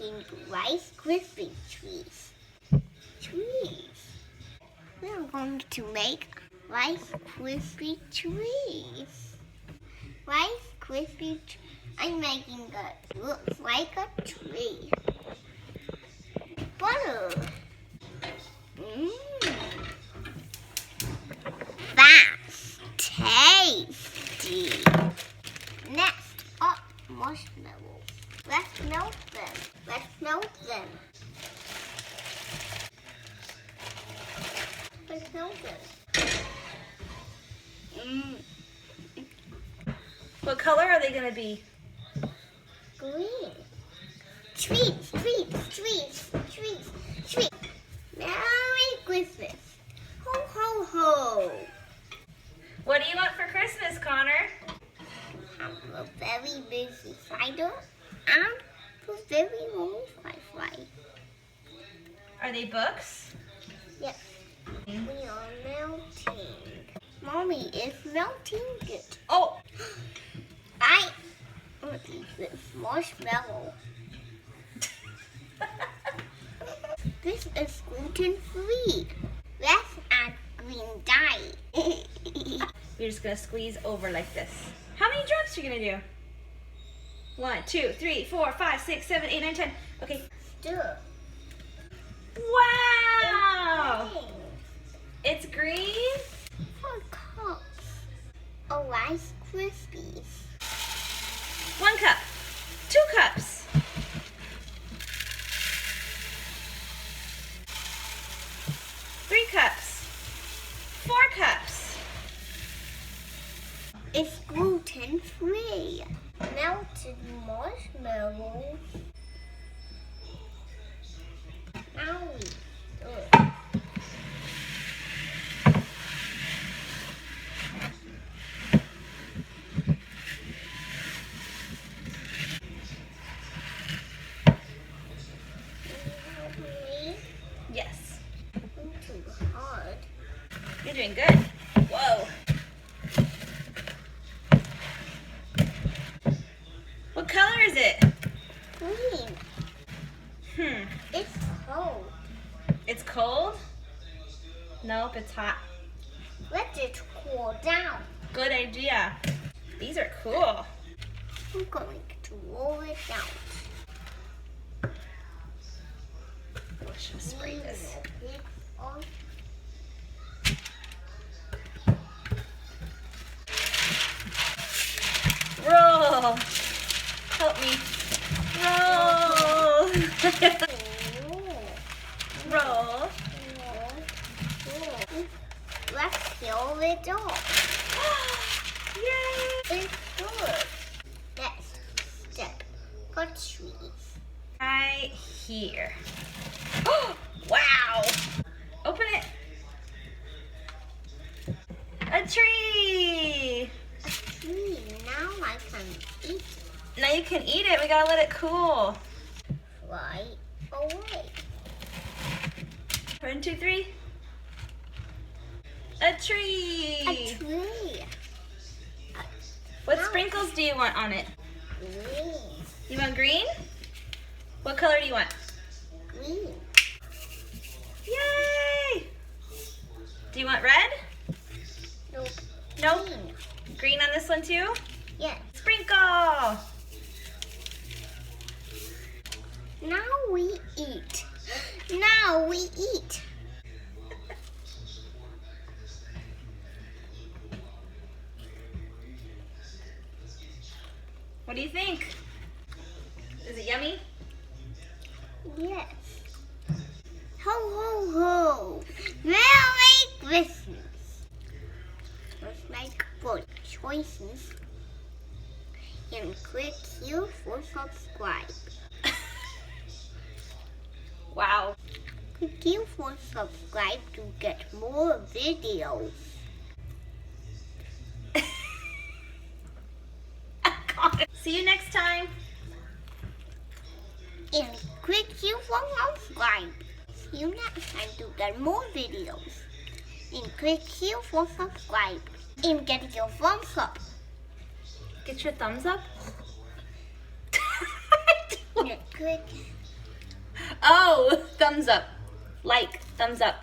making Rice Krispie trees. We're going to make Rice Krispie trees. Rice Krispie I'm making it look like a tree. Butter. That's tasty. Next up, marshmallows. Let's melt them. What color are they going to be? Green. Treats. Merry Christmas. Ho, ho, ho. What do you want for Christmas, Connor? I'm a very busy cider and a very long Wi-Fi. Are they books? Yes. We are melting. Mommy is melting it. Oh! I want to eat this marshmallow. This is gluten-free. Let's add green dye. You're just going to squeeze over like this. How many drops are you going to do? 1, 2, 3, 4, 5, 6, 7, 8, 9, 10. Okay. Stir. Wow! It's green? 4 cups of Rice Krispies. 1 cup. 2 cups. 3 cups. 4 cups. It's gluten-free. Melted marshmallows. Now we stir. Yes. Too hard. You're doing good. Whoa. What color is it? Green. It's cold. It's cold? Nope, it's hot. Let it cool down. Good idea. These are cool. I'm going to roll it out. Let's just spray this. Roll. Help me. Roll. Roll. Let's peel it off. Yay. It's good. Next step, cut trees. Right here. Wow. Open it. A tree. A tree. Now I can eat it. Now you can eat it. We gotta let it cool. Right away. 1, 2, 3. A tree. A tree. What sprinkles do you want on it? Green. You want green? What color do you want? Green. Yay! Do you want red? Nope. Nope. Green. Green on this one too? Yes. Sprinkle! Now we eat. Now we eat. What do you think? Is it yummy? Yes. Ho, ho, ho. Merry Christmas. Let's make good choices and click here for subscribe. Wow. Click here for subscribe to get more videos. See you next time. And click here for subscribe. See you next time to get more videos. And click here for subscribe. And get your thumbs up. Get your thumbs up. And click Oh, thumbs up. Like, thumbs up.